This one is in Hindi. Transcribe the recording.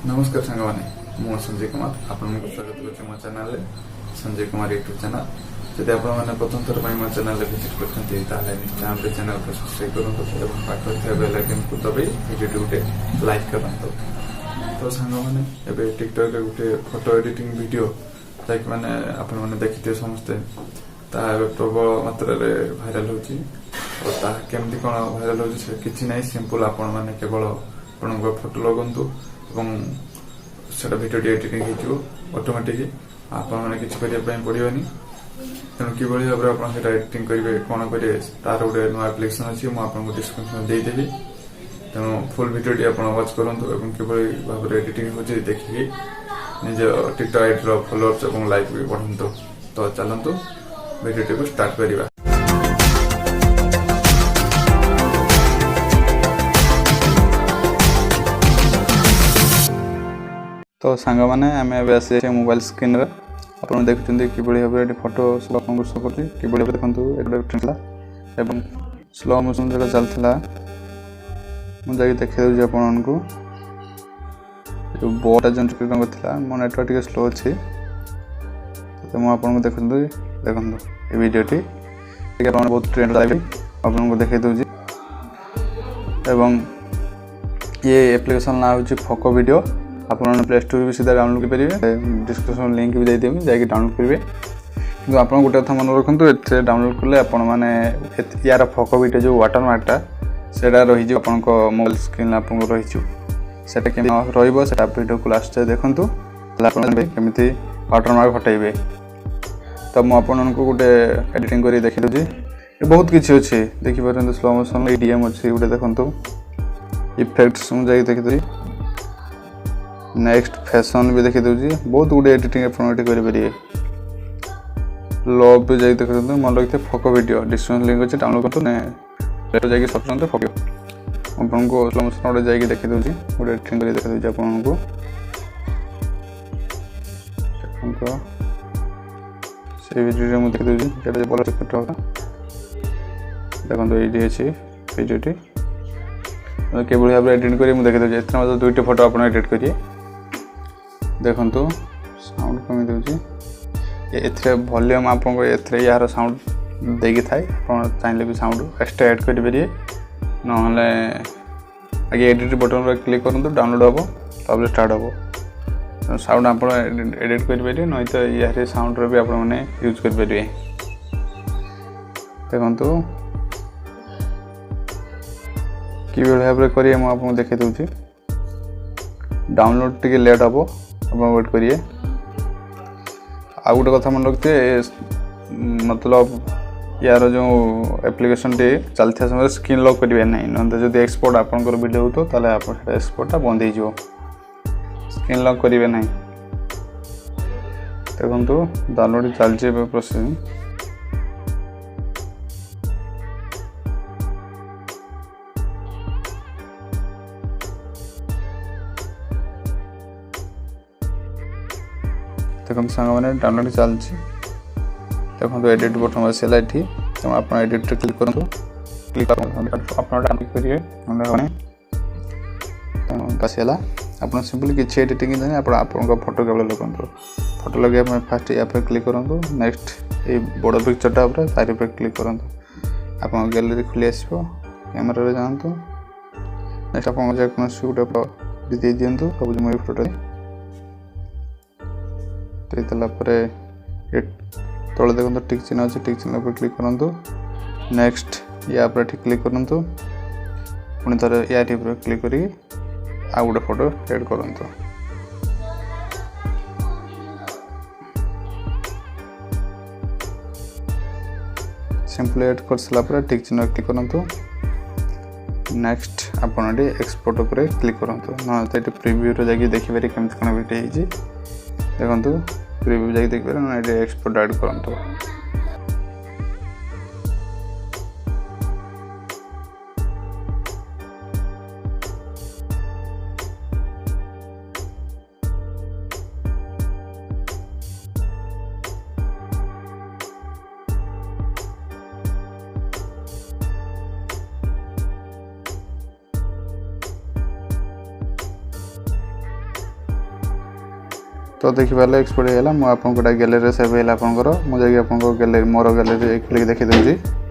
नमस्कार सांग मैंने मु संजय कुमार आपन को स्वागत करछि मो channel Sanjay Kumar YouTube channel जदि आपण माने प्रथम थर पई मो चैनल विजिट करछन्ती ताले निश्चय चैनल को सब्सक्राइब करंतु एवं पाखर थे बेल आइकन को दबाई वीडियो गुटे लाइक करंतु। तो सांग माने एबे टिकटॉक के गुटे फोटो एडिटिंग वीडियो ताकि माने आपण माने देखिते समस्ते ता प्रबल मात्रा रे वायरल होची और ता केमती कोन वायरल होची से किछि नै सिंपल आपण माने केवल आपण को फोटो लगंतु এবং সেটা ভিডিও এডিটিং ହେଇଯିବ অটোমেটিক ଆପଣ ମାନେ କିଛି କରିବା ପାଇଁ ପଡ଼ିବନି। ତେଣୁ କିଭଳି ଭାବରେ ଆପଣ ସେଟା ଏଡିଟିଂ କରିବେ କ'ଣ କରିବେ ତାର ଗୋଟେ ନୂଆ ଆପ୍ଲିକେସନ ଅଛି ମୁଁ ଆପଣଙ୍କୁ ଡିସ୍କ୍ରିପସନ ଦେଇଦେବି। ତେଣୁ ଫୁଲ୍ ଭିଡ଼ିଓଟି ଆପଣ ୱାଚ୍ କରନ୍ତୁ ଏବଂ କିଭଳି ଭାବରେ ଏଡିଟିଂ ହେଉଛି ଦେଖିକି ନିଜ ଟିକଟକ୍ ଆଇଡିର ଫଲୋଅର୍ସ ଏବଂ ଲାଇକ୍ ବି ବଢ଼ାନ୍ତୁ। ତ ଚାଲନ୍ତୁ ଭିଡ଼ିଓଟିକୁ ଷ୍ଟାର୍ଟ କରିବା। तो सांग मैंने आम ए मोबाइल स्क्रीन आप देखुं कि भाव फोटो सब आपको शो कर देखते स्लो मोशन जो चलता मुझे देखा दूसरी आपको जो बोर्ड जो था मो नेटवर्क टे स्लो अच्छी तो मुझे देखते देखो ये वीडियोटी बहुत ट्रेंड लगे आपको देखा दूसरी ये एप्लिकेशन ना हूँ फोको वीडियो आप प्ले स्टोर भी सीधा डाउनलोड करेंगे डिस्क्रिप्शन लिंक भी देदेवी जाकि डाउनलोड करेंगे कि आप गोटे कथा मन रखु ए डाउनलोड कले आपने यार फोको वीडियो जो वाटरमार्कटा से रही मोबाइल स्क्रीन आप रही वीडियो को लास्ट देखूँ केमी वाटरमार्क हटेबे। तो मुझे गोटे एडिटिंग कर देखी दूसरी बहुत किसी अच्छे देखिए स्लो मोशन ईडीएम अच्छी गोटे देखूँ इफेक्ट्स मुझे देखी नेक्स्ट फैशन भी देखी दूसरी बहुत गुड एडिटिंग करेंगे लव भी जाइए देखते मन रखते फोको वीडियो डिस्क्रिप्शन लिंक अच्छे डाउनलोड करते जाइए सर्च करते फोको आपको स्लो मोशन गोटे जाइए देखी दूसरी गोटे एडिटिंग कर देखी दूसरी आपको से वीडियो मुझे देखी दूसरी भल चेक होगा देखो ये अच्छी वीडियोटी कि भाव एडिट कर देखी दूसरी एथर दुईट फोटो आप एडिट करिए देखो साउंड कमी दूसरी वॉल्यूम आपको यार साउंड देगी थाए चाहिए भी साउंड एक्सट्रा ऐड करेंगे ना आगे एडिट बटन पर क्लिक करूँ डाउनलोड हम तब स्टार्ट हम साउंड आप एडिट करेंगे नहीं तो यार साउंड भी आप यूज करेंगे देखो कि भाव करिए मुझे देखी दूसरी डाउनलोड टी लेट हम आप वेट करिए आ गोटे कथा मन रखते मतलब यार जो एप्लिकेशन टी चलता समय स्क्रीन लॉक करेंगे ना ना जब एक्सपोर्ट आपंकर वीडियो हो तो आप एक्सपोर्टा बंद हो स्क्रीन लॉक करेंगे ना देखो डाउनलोड चलती प्रोसेसिंग देखो सांग मैंने डाउनलोड चलती देखो एडिट बटन आसाला ये तो आप एडिट क्लिक करूँ क्लिक डाउनलोड करेंगे आसाला आप सिंपल किसी एडिटिंग जाने आप फोटो केवल लगुँ फोटो लगे फास्ट या क्लिक करूँ नेक्स्ट ये बड़ पिक्चरटा तार क्लिक करूँ आप गैलरी खुली आसो कैमेरा जातु नेक्स्ट आप गोटे दे दिंतु सब मोबाइल फोटो तले देखो टिक चिन्ह अच्छे टिक चिन्ह पर क्लिक करूँ नेक्स्ट या ठीक क्लिक करूँ पुणी थर या क्लिक कर गोटे फोटो एड करूँ सिंपल एड कर सारापर टिक चिन्ह क्लिक करूँ नेक्स्ट आप एक्सपोर्ट उपर क्लिक करूँ ना तो ये प्रिव्यू जाकि देखिए केमती कौन वीडियो देखो प्रिव्यू जाकि देखिए ना ये एक्सपोर्ट ऐड करूँ तो देखिपारे एक्सपोर्ट होगा मुझे गैलेरी सेव है आपंकर मुझे गैलेरी मोर गैलेरी क्लिक देखी दूसरी